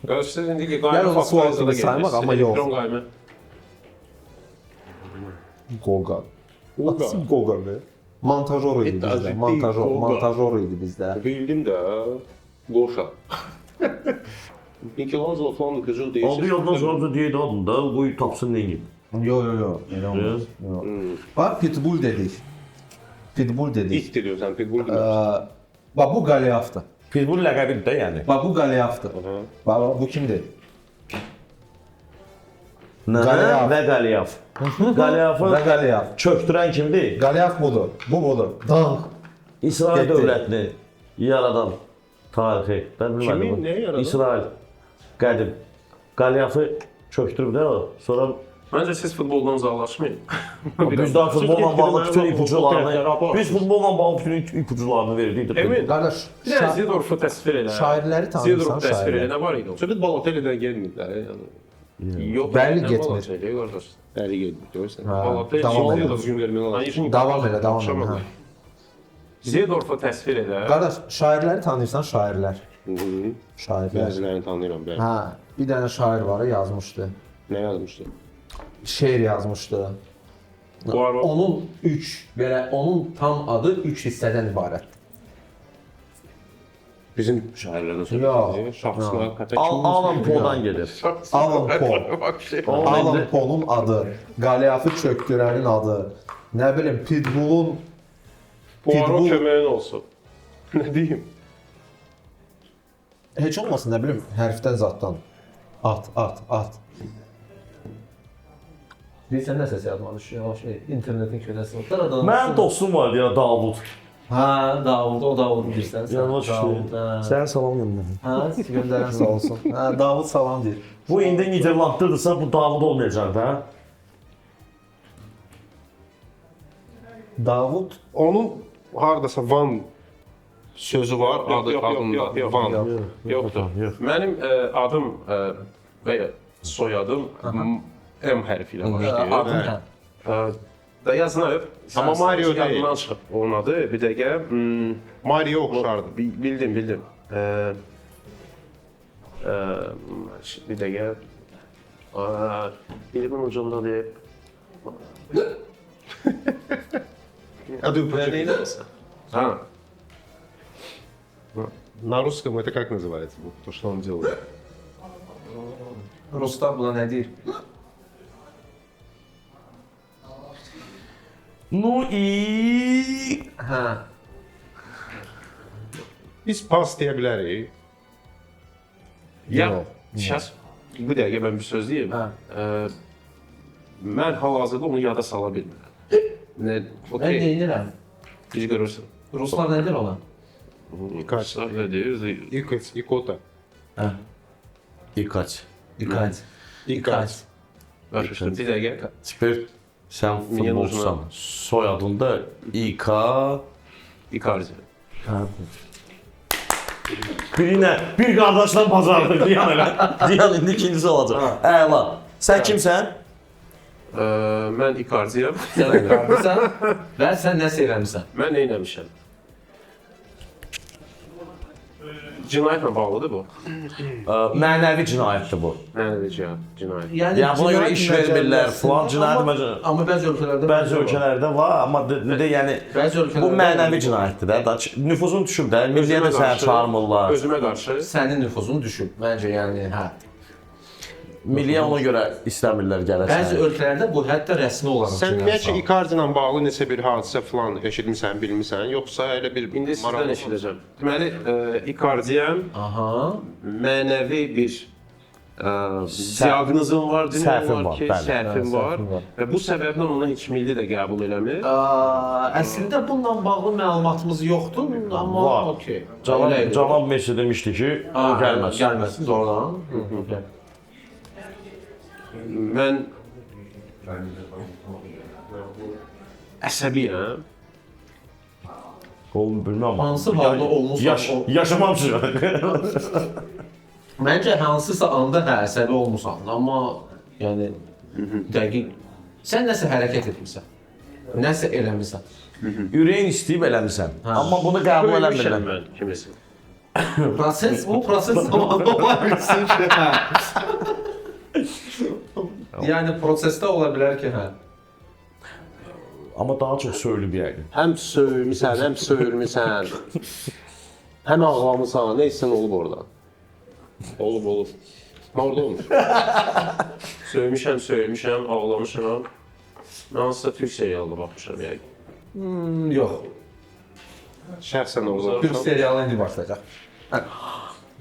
Qarşısız indi ki, Gəl qayma onu sual faktlarında kimi saymaq, amma yox. elektron qayma. Goga. Goga. Goga be. Montajor idi bizdə. Montajor idi bizdə. Bildim də. Qoşa. Michelangelo falan qızıl deyir. Aldı yaddan sonra deyirdi adını da, qoy tapsın neyin. Yo. Elə olmaz. Yo. Bax pitbull dedik. Pitbull dedik. İt deyirsən, pitbull deyirsən. Bax bu Qaliafdır. Pitbull ləqəbidir də yəni. Bax bu Qaliafdır. Bax bu kimdir? Qaliaf. Və Qaliaf. Qaliafı Və Qaliaf. çöktürən kimdir? Qaliaf budur. Bu budur. Danq. İsrail Getdi. dövlətini yaradan tarixi. Mən bilmədim. Kimi, nəyi yaradan? İsrail. Qədim. Qaliafı çöktürüb də o. Sonra Məncə siz futboldan uzaqlaşmayın. biz daha futbolla bağlı bütün ipucularını, biz futbolla bağlı bütün ipucularını verdik. Emin, Qardaş, bir dənə Zidorfu təsvir elə. şairləri tanıyırsan, Zidorfu təsvir elə, şairləri. nə var idi? Söhbət Balotellidən gəlməyiblər. Yəni. Yox, Bəli, nə getmir. Balotelli, qardaş. Bəli getmir, görürsən. Hə, Balotelli davam Zidorfu elə. düzgün vermək lazım. Davam elə. Zidorfu təsvir elə. Qardaş, şairləri tanıyırsan, şairlər. Şairlər. Bəzilərini tanıyıram, bəli. Hə, bir dənə şair var, yazmışdı. Nə yazmışdı? Şeir yazmışdı. Poirot. Onun tam adı 3 hissədən ibarətdir. Bizim şairlərdən Yox. Şahsına qəpək. Alan Poe'dan gelir. Alan Poe. Alan Poe'nun adı, Qaliafı çöktürənin adı, nə bilim Pitbull'un Poirot köməyin olsun. Nə deyim? heç olmasın nə bilim hərfdən zatdan. At. Bilirsən nə səs yazmalı internetin köləsi. Mənim dostum var ya Davud. Hə, Davud, o Davud bilirsən. Yalnız Sənin salam göndərin. Hə, göndərən sağ olsun. Hə, Davud salam deyir. Bu indi Niderlandlıdırsa bu Davud olmayacaq da. Davud Onun hardasa Van sözü var, adında. Van. Yoxdur. Mənim adım və ya soyadım M hərfi ilə başlayır. adın Da yazılıb. Amma Mario deyil. Yadımdan çıxıb onun adı. Bir dəqiqə. Mario oxşardı. Bildim. Bir dəqiqə. Dilimin ucunda deyib. Adı Ha. На русском это как называется? Вот то, что он делает. Ruslar buna nə deyir? Ну и... Hə. Biz pas deyə bilərik. Ya, şəs. Bu dəqiqə mən bir söz deyim. Mən hal-hazırda onu yada sala bilmirəm. Mən Okey, deyinirəm. biz görürsən. Ruslar nə deyir ona? Икач. Nə deyir? Икать, икота. İkaç. İkaç. İkaç. Başa bir dəqiqə. Teper sen futbolsan. Soyadında İka... Icardi. Birine, bir qardaşla bazardır diyan elə. Diyan indi ikincisi olacaq. Əla. Sən kimsən? Mən Icardiyəm. Sən qardaşsan və sən nə sevirəmsən? Mən nə etmişəm? Cinayətlə bağlıdır bu. Mənəvi cinayətdir bu. Mənəvi cinayət. Yəni buna görə iş vermirlər, falan cinayət Amma bəzi ölkələrdə bəzi ölkələrdə var, amma də yəni bəzi ölkələrdə bu mənəvi cinayətdir də. Nüfuzun düşüb də, milliyə də səni çağırmırlar. Özümə qarşı sənin nüfuzun düşüb. Məncə yəni hə. Milliyə ona görə istəmirlər Bəzi gələsən. ölkələrdə bu hətta rəsmi olaraq Sən ümumiyyətlə Icardi ilə bağlı neçə bir hadisə falan eşitmisən, bilmirsən, yoxsa elə bir İndi sizdən eşidəcəm. Deməli, Icardiyəm. Aha. Mənəvi bir diaqnozum var, Səhvim var, ki, bəli. səhvim var və bu səbəbdən ona heç milli də qəbul eləmir. Əslində bununla bağlı məlumatımız yoxdur, amma Var. okey. Cənab Messi demişdi ki, o gəlməz. Gəlməsin doğrudan. Mən əsəbiyəm. Oğlum bilmirəm. Hansı halda olmusan? Yaşamamışıq. Məncə hansısa anda hə əsəbi olmusan, amma yəni dəqiq sən nəsə hərəkət etmisən. Nəsə eləmisən. Ürəyin istəyib eləmisən. Amma bunu qəbul eləmirlər. Mən kimisin. Proses zamanında ola bilsin ki, hə. Yəni prosesdə ola bilər ki, hə. Amma daha çox söylüb yəqin. Həm söyürmüsən, həm söyürmüsən. Həm ağlamısan, nə hissin olub orada? Olub. Orada olmuş. Söymüşəm, ağlamışam. Mən hansısa Türk serialına baxmışam yəqin. Yox. Şəxsən orada. Türk serialı indi başlayacaq.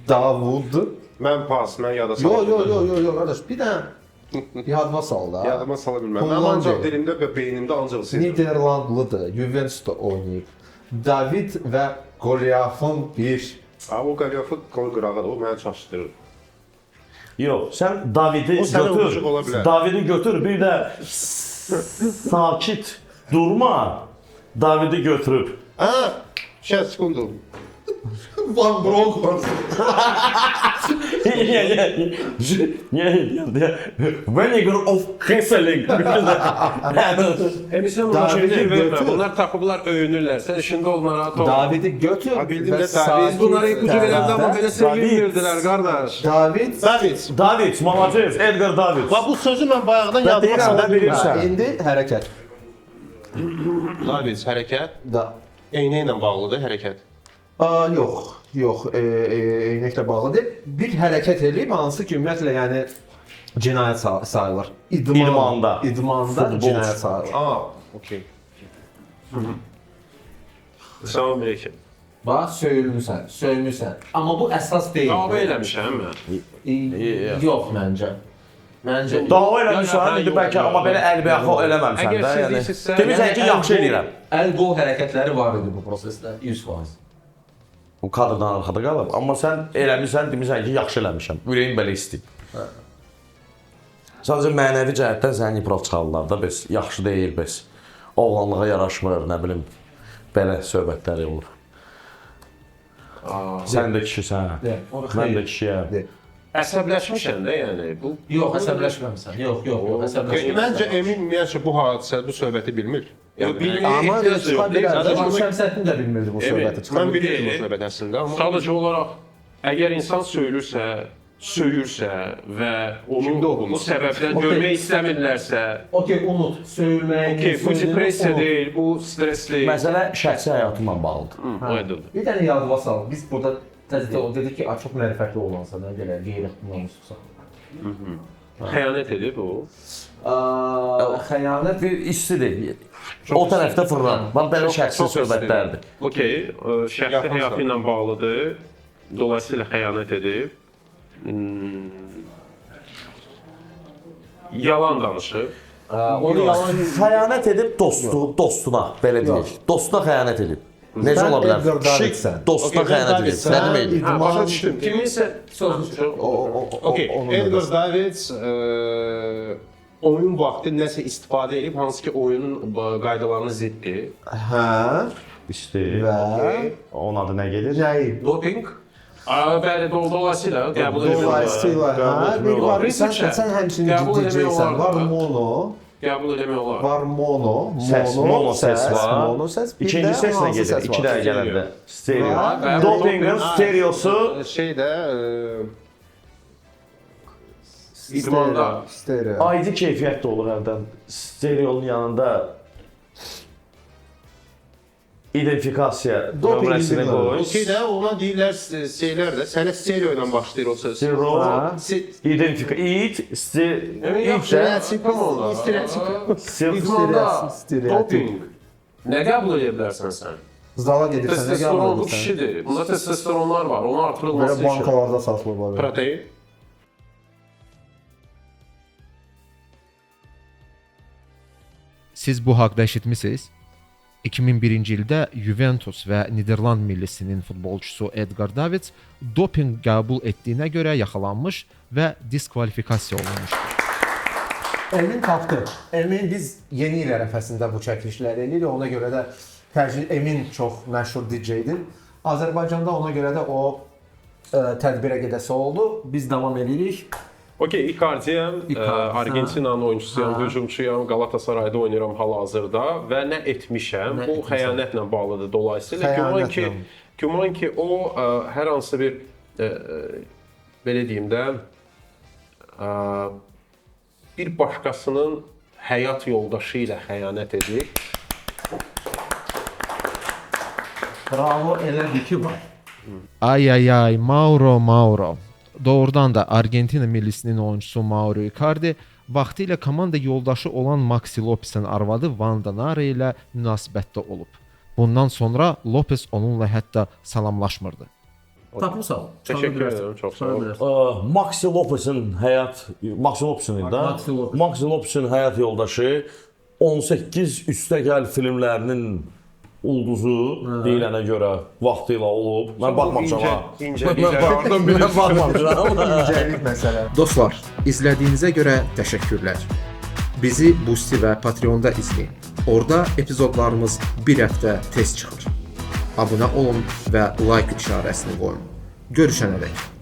Davud. Mən pas, mən yada sala Yo, qardaş, bir dənə yadıma sal da. Yadıma sala bilməm. Mən Hollandiya. ancaq dilimdə və beynimdə ancaq siz. Niderlandlıdır, Juventus'ta oynayıb. David və Goliathın bir Abi o Qaliafı qol qırağıdır, o məni çaşdırır. Yox, sən Davidi O sənin götür. ucuk ola bilər. Davidi götür, bir də sakit durma. Davidi götürüb. Hə, sekundum. Van Bronckhorst. Vinegar of Kesseling. Emisyon bunlar Davidi şey vermə. götür. Bunlar tapıblar, öyünürlər. Sən işində ol, narahat ol. Davidi götür. Bildim və də sakit David. Bunlara ipucu verəndə amma belə David. sevinmirdilər, qardaş. David. David, молодец, Edgar David. Bax bu sözü mən bayaqdan yadıma deyirəm də sala bilirsən. bilirəm. İndi hərəkət. David, hərəkət Da. eynə ilə bağlıdır hərəkət. Yox, eynəklə bağlı deyil. Bir hərəkət edib hansı ki, ümumiyyətlə, yəni cinayət sayılır. İdmanda. İdmanda Futbolçu. cinayət sayılır. Okey. Salam aleyküm. Bax, söymüsən. Amma bu əsas deyil. Dava eləmişəm mən. Yox məncə. Məncə Dava eləmişsən, indi bəlkə amma belə əlbəyaxı eləməmsən Əgər də. siz Yəni deyirsinizsə- demirsən ki, yaxşı eləyirəm. əl-qol hərəkətləri var idi bu prosesdə 100%. Bu kadrdan arxada qalıb, amma sən eləmirsən, demirsən ki, yaxşı eləmişəm. Ürəyim belə istəyir. Sadəcə mənəvi cəhətdən səni iprov çıxarırlar da, bəs yaxşı deyil, bəs oğlanlığa yaraşmır, nə bilim, belə söhbətləri olur. Sən də kişisən, mən də kişiyəm. Əsəbləşmişəm də, yəni bu. Yox, əsəbləşməmisən. Yox, əsəbləşməmisən. Məncə Emin ümumiyyətlə bu hadisə, bu söhbəti bilmir. Bilmir. Amma çıxa bilər. Sadəcə Şəmsəddin də bilmirdi bu söhbəti. Çıxa Mən bilər. bilirdim bu söhbət əslində, amma sadəcə olaraq əgər insan söyürsə və onu bu səbəbdən görmək istəmirlərsə, Okey, unut. Söyülməyi. okey, bu depressiya deyil, bu stressli. Məsələ şəxsi həyatımla bağlıdır. Aydındır. Bir dənə yadıma sal. Biz burada təzə o dedi ki, çox mərifətli olansa da gələr, qeyri-namuslusa. Xəyanət edib o. Xəyanət Bir istidir. O tərəfdə fırlan. Bax belə şəxsi Çox söhbətlərdir. Okey, şəxsi həyatı ilə bağlıdır. Dolayısıyla xəyanət edib. Yalan danışıb. onu yalan Xəyanət edib dostuna, belə deyək. Dostuna xəyanət edib. Necə Sən ola bilər? Edgar Kişi Davidsən. dostuna Okey, xəyanət edib. Davidsən. Nə deməkdir? Hə, başa düşdüm. Kiminsə sözü. Okey, Edgar Davids oyun vaxtı nəsə istifadə edib, hansı ki oyunun qaydalarına ziddir. Hə. İstəyir. Və Onun adı nə gedir? nəyi? Doping. Bəli, dolayısıyla qəbul edilir. Dolayısıyla, hə, bir var. Sən həmçinin Qəbul ciddi eləmək deyilsən. olar Var da. mono, Qəbul eləmək olar. var mono, Mono səs var. mono səs. Bir İkinci də səslə hansı gedir. səs 2 var? dəqiqə gələndə. Stereo. Və- Dopingin stereosu Şeydə idmanda. Stereo. aidi keyfiyyət də olur hərdən. Stereonun yanında identifikasiya Doping nömrəsini bilmirəm. qoy. Okey də ona deyirlər şeylər də sənə stereo ilə başlayır o söz. Stereo, Se- Stereotip oldu. İdmanda doping. Nə qəbul edə bilərsən sən? Zala gedirsən, nə Testosteron bu qəbul edirsən? kişidir. Bunda testosteronlar var. Onun Belə artırılması üçün. bankalarda satılır var. Protein. Siz bu haqda eşitmisiniz? 2001-ci ildə Juventus və Niderland millisinin futbolçusu Edgar Davids doping qəbul etdiyinə görə yaxalanmış və diskvalifikasiya olunmuşdur. Emin tapdı. Emin biz yeni il ərəfəsində bu çəkilişləri eləyirik. Ona görə də tərcih Emin çox məşhur DJ-dir. Azərbaycanda ona görə də o tədbirə gedəsi oldu. Biz davam edirik. Okey, Icardi'yəm, Argentinanın oyunçusuyam, hücumçuyam, Galatasarayda oynayıram hal-hazırda və nə etmişəm, bu xəyanətlə bağlıdır dolayısıyla. Güman ki, o hər hansı bir belə deyim də bir başqasının həyat yoldaşı ilə xəyanət edir. Bravo, elə bir ki var. Ay ay ay, Mauro. doğrudan da Argentina millisinin oyunçusu Mauro Icardi vaxtilə komanda yoldaşı olan Maxi Lopesin arvadı Vanda Nara ilə münasibətdə olub. Bundan sonra Lopez onunla hətta salamlaşmırdı. Tapmısan. Təşəkkür edirəm, çox sağ olun. Maxi Lopesin Maxi Lopesin həyat yoldaşı 18 üstəgəl filmlərinin ulduzu deyilənə görə vaxtilə olub. Mən baxmamışam ha. Mən baxmamışam. İncəlik məsələ. Dostlar, izlədiyinizə görə təşəkkürlər. Bizi Boosty və Patreonda izləyin. Orada epizodlarımız bir həftə tez çıxır. Abunə olun və like işarəsini qoyun. Görüşənədək.